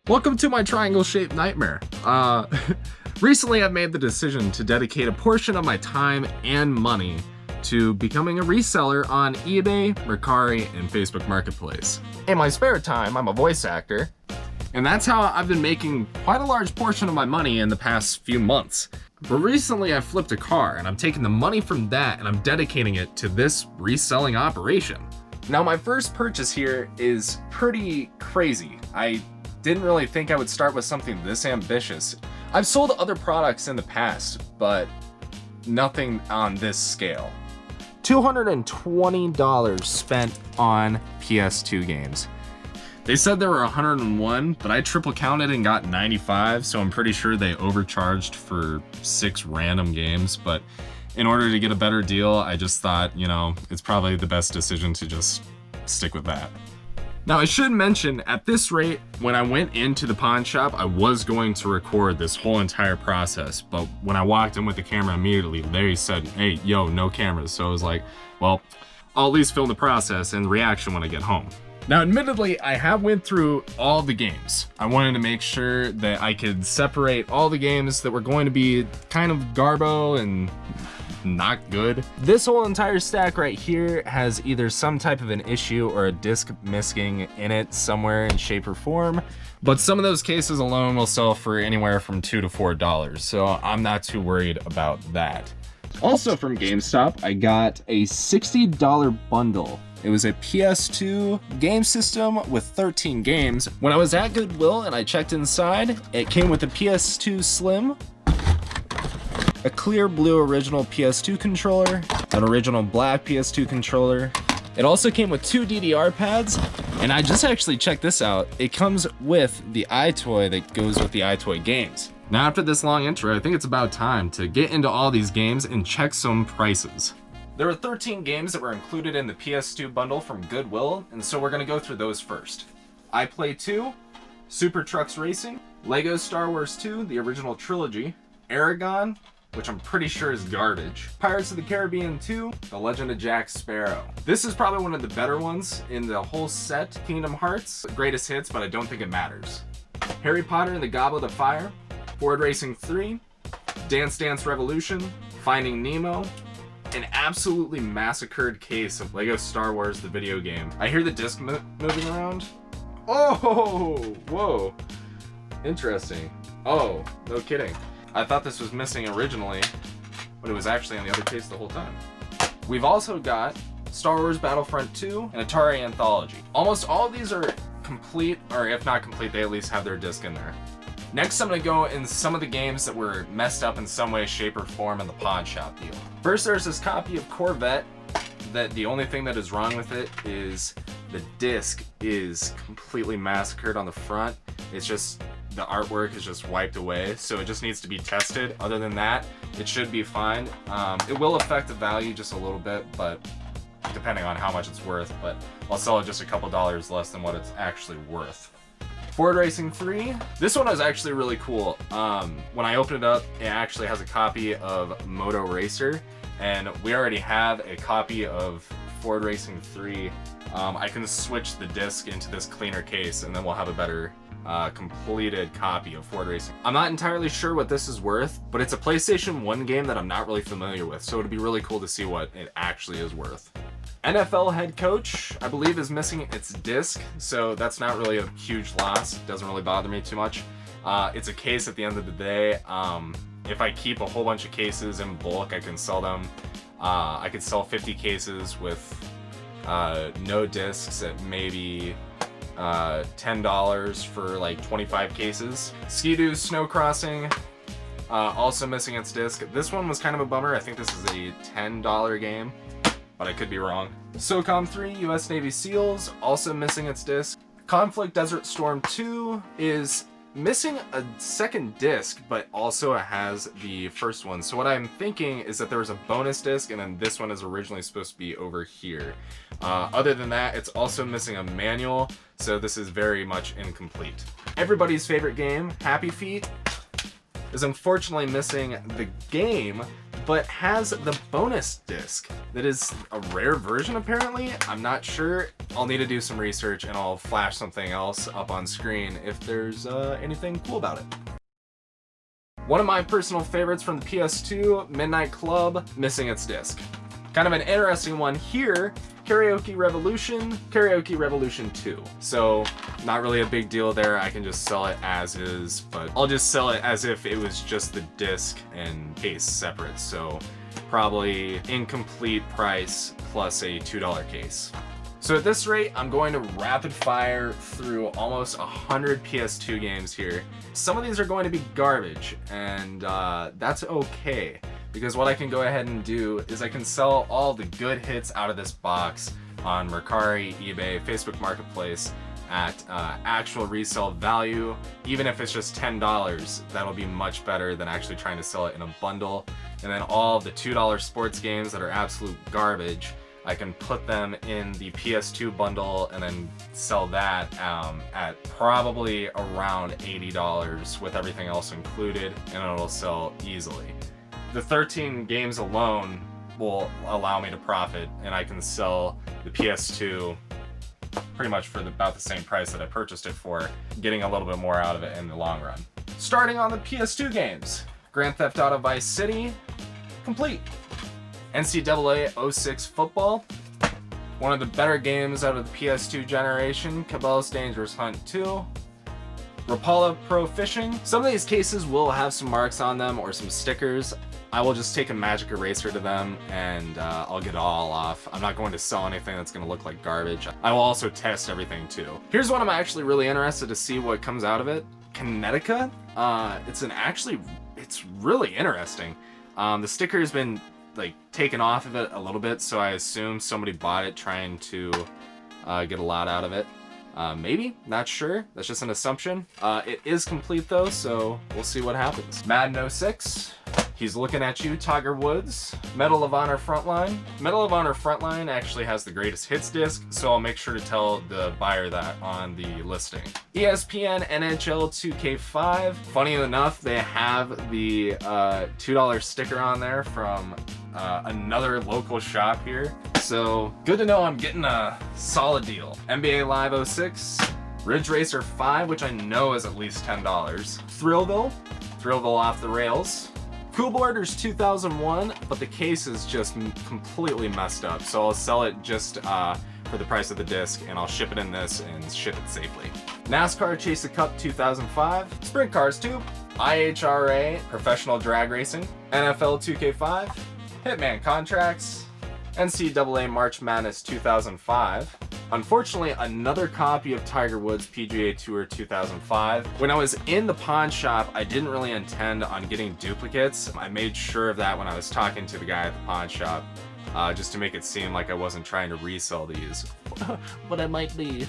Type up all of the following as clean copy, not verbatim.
Welcome to my triangle-shaped nightmare. Recently I've made the decision to dedicate a portion of my time and money to becoming a reseller on eBay, Mercari, and Facebook Marketplace. In my spare time, I'm a voice actor, and that's how I've been making quite a large portion of my money in the past few months. But recently I flipped a car, and I'm taking the money from that and I'm dedicating it to this reselling operation. Now my first purchase here is pretty crazy. I didn't really think I would start with something this ambitious. I've sold other products in the past, but nothing on this scale. $220 spent on PS2 games. They said there were 101, but I triple counted and got 95, so I'm pretty sure they overcharged for 6 random games, but in order to get a better deal, I just thought, you know, it's probably the best decision to just stick with that. Now I should mention, at this rate, when I went into the pawn shop, I was going to record this whole entire process, but when I walked in with the camera immediately, Larry said, hey, yo, no cameras. So I was like, well, I'll at least film the process and reaction when I get home. Now, admittedly, I have went through all the games. I wanted to make sure that I could separate all the games that were going to be kind of garbo and not good. This whole entire stack right here has either some type of an issue or a disc missing in it somewhere in shape or form, but some of those cases alone will sell for anywhere from $2 to $4, so I'm not too worried about that. Also from GameStop, I got a $60 bundle. It was a PS2 game system with 13 games. When I was at Goodwill and I checked inside, it came with a PS2 Slim, a clear blue original PS2 controller, an original black PS2 controller. It also came with 2 DDR pads, and I just actually checked this out. It comes with the iToy that goes with the iToy games. Now after this long intro, I think it's about time to get into all these games and check some prices. There were 13 games that were included in the PS2 bundle from Goodwill, and so we're gonna go through those first. I Play 2, Super Trucks Racing, Lego Star Wars 2, the original trilogy, Aragon, which I'm pretty sure is garbage, Pirates of the Caribbean 2, The Legend of Jack Sparrow. This is probably one of the better ones in the whole set, Kingdom Hearts, greatest hits, but I don't think it matters. Harry Potter and the Goblet of Fire, Ford Racing 3, Dance Dance Revolution, Finding Nemo, an absolutely massacred case of Lego Star Wars the video game. I hear the disc moving around. Oh, whoa, interesting. Oh, no kidding. I thought this was missing originally, but it was actually on the other case the whole time. We've also got Star Wars Battlefront 2 and Atari Anthology. Almost all of these are complete, or if not complete, they at least have their disc in there. Next, I'm gonna go in some of the games that were messed up in some way, shape, or form in the pawn shop deal. First, there's this copy of Corvette that the only thing that is wrong with it is the disc is completely massacred on the front. It's just, the artwork is just wiped away, so it just needs to be tested. Other than that, it should be fine. It will affect the value just a little bit, but depending on how much it's worth, but I'll sell it just a couple dollars less than what it's actually worth. Ford Racing 3. This one was actually really cool. When I opened it up, it actually has a copy of Moto Racer, and we already have a copy of Ford Racing 3. I can switch the disc into this cleaner case, and then we'll have a better completed copy of Ford Racing. I'm not entirely sure what this is worth, but it's a PlayStation 1 game that I'm not really familiar with, so it'd be really cool to see what it actually is worth. NFL head coach, I believe, is missing its disc, so that's not really a huge loss. It doesn't really bother me too much. It's a case at the end of the day. If I keep a whole bunch of cases in bulk, I can sell them. I could sell 50 cases with no discs at maybe $10 for like 25 cases. Ski-Doo Snow Crossing, also missing its disc. This one was kind of a bummer. I think this is a $10 game, but I could be wrong. SOCOM 3 US Navy SEALs, also missing its disc. Conflict Desert Storm 2 is missing a second disc, but also it has the first one. So what I'm thinking is that there was a bonus disc, and then this one is originally supposed to be over here. Other than that, it's also missing a manual, so this is very much incomplete. Everybody's favorite game, Happy Feet. is unfortunately missing the game, but has the bonus disc. That is a rare version apparently. I'm not sure. I'll need to do some research and I'll flash something else up on screen if there's anything cool about it. One of my personal favorites from the PS2, Midnight Club, missing its disc. Kind of an interesting one here, Karaoke Revolution 2. So not really a big deal there. I can just sell it as is, but I'll just sell it as if it was just the disc and case separate. So probably incomplete price plus a $2 case. So at this rate, I'm going to rapid fire through almost 100 PS2 games here. Some of these are going to be garbage, and that's okay. Because what I can go ahead and do is I can sell all the good hits out of this box on Mercari, eBay, Facebook Marketplace at actual resale value. Even if it's just $10, that'll be much better than actually trying to sell it in a bundle. And then all the $2 sports games that are absolute garbage, I can put them in the PS2 bundle and then sell that at probably around $80 with everything else included, and it'll sell easily. The 13 games alone will allow me to profit, and I can sell the PS2 pretty much for about the same price that I purchased it for, getting a little bit more out of it in the long run. Starting on the PS2 games, Grand Theft Auto Vice City, complete. NCAA 06 Football, one of the better games out of the PS2 generation, Cabela's Dangerous Hunt 2, Rapala Pro Fishing. Some of these cases will have some marks on them or some stickers. I will just take a magic eraser to them and I'll get it all off. I'm not going to sell anything that's going to look like garbage. I will also test everything too. Here's one I'm actually really interested to see what comes out of it. Kinetica. It's really interesting. The sticker has been like taken off of it a little bit, so I assume somebody bought it trying to get a lot out of it. Maybe, not sure. That's just an assumption. It is complete though, so we'll see what happens. Madden 06. He's looking at you, Tiger Woods. Medal of Honor Frontline. Medal of Honor Frontline actually has the greatest hits disc, so I'll make sure to tell the buyer that on the listing. ESPN NHL 2K5. Funny enough, they have the $2 sticker on there from another local shop here. So good to know I'm getting a solid deal. NBA Live 06. Ridge Racer 5, which I know is at least $10. Thrillville off the rails. Cool Borders 2001, but the case is just completely messed up, so I'll sell it just for the price of the disc, and I'll ship it in this and ship it safely. NASCAR Chase the Cup 2005, Sprint Cars 2, IHRA Professional Drag Racing, NFL 2K5, Hitman Contracts, NCAA March Madness 2005. Unfortunately, another copy of Tiger Woods PGA Tour 2005. When I was in the pawn shop, I didn't really intend on getting duplicates. I made sure of that when I was talking to the guy at the pawn shop, just to make it seem like I wasn't trying to resell these. But I might be.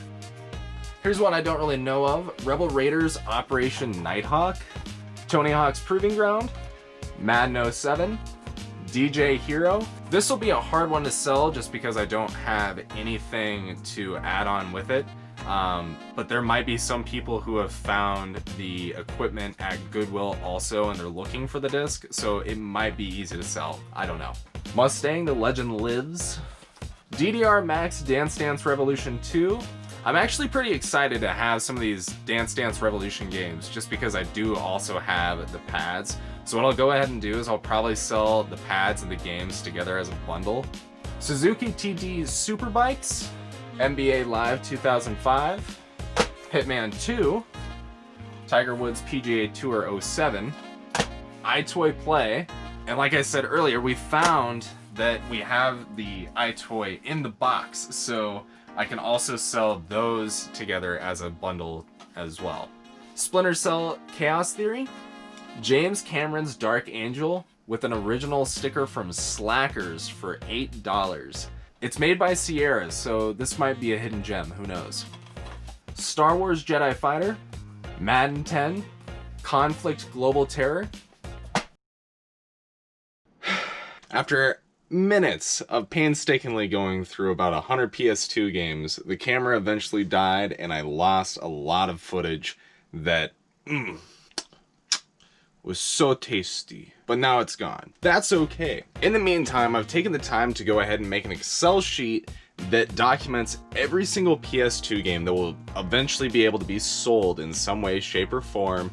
Here's one I don't really know of. Rebel Raiders Operation Nighthawk, Tony Hawk's Proving Ground, Madden 07, DJ Hero. This will be a hard one to sell just because I don't have anything to add on with it. But there might be some people who have found the equipment at Goodwill also and they're looking for the disc, so it might be easy to sell. I don't know. Mustang, The Legend Lives. DDR Max Dance Dance Revolution 2. I'm actually pretty excited to have some of these Dance Dance Revolution games just because I do also have the pads. So what I'll go ahead and do is I'll probably sell the pads and the games together as a bundle. Suzuki TD Superbikes, NBA Live 2005, Hitman 2, Tiger Woods PGA Tour 07, iToy Play, and like I said earlier, we found that we have the iToy in the box, so I can also sell those together as a bundle as well. Splinter Cell Chaos Theory, James Cameron's Dark Angel with an original sticker from Slackers for $8. It's made by Sierra, so this might be a hidden gem, who knows. Star Wars Jedi Fighter, Madden 10, Conflict Global Terror. After minutes of painstakingly going through about 100 PS2 games, the camera eventually died and I lost a lot of footage that was so tasty, but now it's gone. That's okay. In the meantime, I've taken the time to go ahead and make an Excel sheet that documents every single PS2 game that will eventually be able to be sold in some way, shape, or form,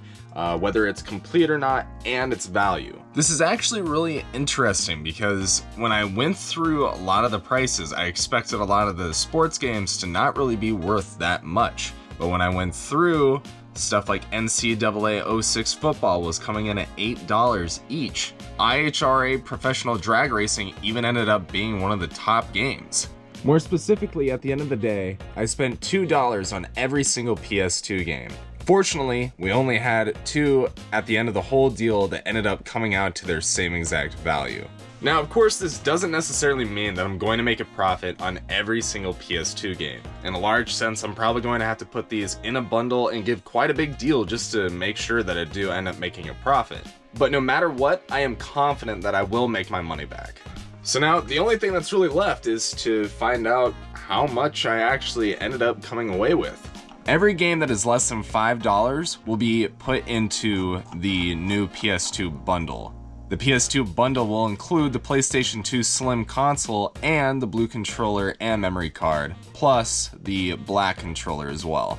whether it's complete or not, and its value. This is actually really interesting because when I went through a lot of the prices, I expected a lot of the sports games to not really be worth that much. But when I went through, stuff like NCAA 06 football was coming in at $8 each. IHRA Professional Drag Racing even ended up being one of the top games. More specifically, at the end of the day, I spent $2 on every single PS2 game. Fortunately, we only had 2 at the end of the whole deal that ended up coming out to their same exact value. Now, of course, this doesn't necessarily mean that I'm going to make a profit on every single PS2 game. In a large sense, I'm probably going to have to put these in a bundle and give quite a big deal just to make sure that I do end up making a profit. But no matter what, I am confident that I will make my money back. So now, the only thing that's really left is to find out how much I actually ended up coming away with. Every game that is less than $5 will be put into the new PS2 bundle. The PS2 bundle will include the PlayStation 2 Slim console and the blue controller and memory card, plus the black controller as well.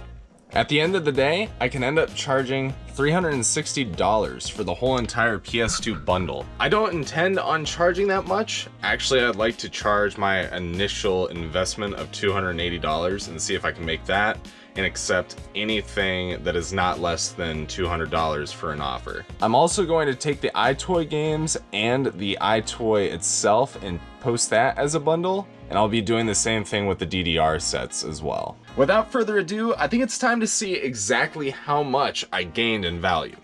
At the end of the day, I can end up charging $360 for the whole entire PS2 bundle. I don't intend on charging that much. Actually, I'd like to charge my initial investment of $280 and see if I can make that and accept anything that is not less than $200 for an offer. I'm also going to take the iToy games and the iToy itself and post that as a bundle, and I'll be doing the same thing with the DDR sets as well. Without further ado, I think it's time to see exactly how much I gained in value.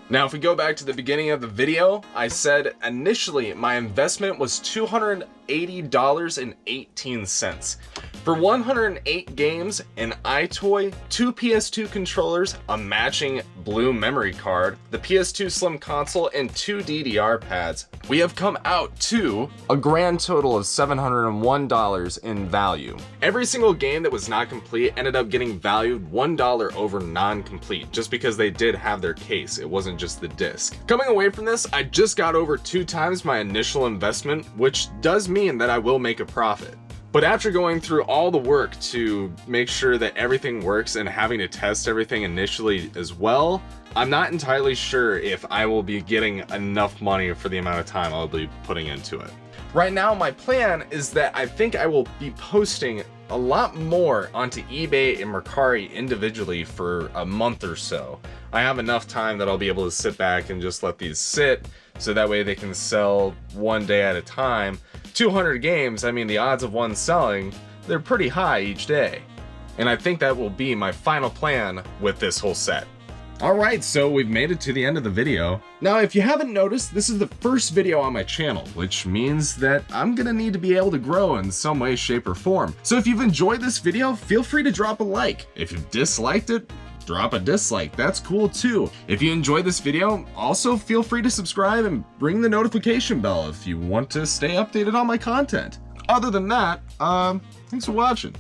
Now, if we go back to the beginning of the video, I said initially my investment was $280.18. For 108 games, an iToy, 2 PS2 controllers, a matching blue memory card, the PS2 Slim console, and 2 DDR pads, we have come out to a grand total of $701 in value. Every single game that was not complete ended up getting valued $1 over non-complete, just because they did have their case. It wasn't just the disc. Coming away from this, I just got over 2 times my initial investment, which does mean that I will make a profit. But after going through all the work to make sure that everything works and having to test everything initially as well, I'm not entirely sure if I will be getting enough money for the amount of time I'll be putting into it. Right now, my plan is that I think I will be posting a lot more onto eBay and Mercari individually for a month or so. I have enough time that I'll be able to sit back and just let these sit, so that way they can sell one day at a time. 200 games, I mean, the odds of one selling, they're pretty high each day. And I think that will be my final plan with this whole set. Alright, so we've made it to the end of the video. Now, if you haven't noticed, this is the first video on my channel, which means that I'm gonna need to be able to grow in some way, shape, or form. So if you've enjoyed this video, feel free to drop a like. If you've disliked it, drop a dislike, that's cool too. If you enjoyed this video, also feel free to subscribe and ring the notification bell if you want to stay updated on my content. Other than that, thanks for watching.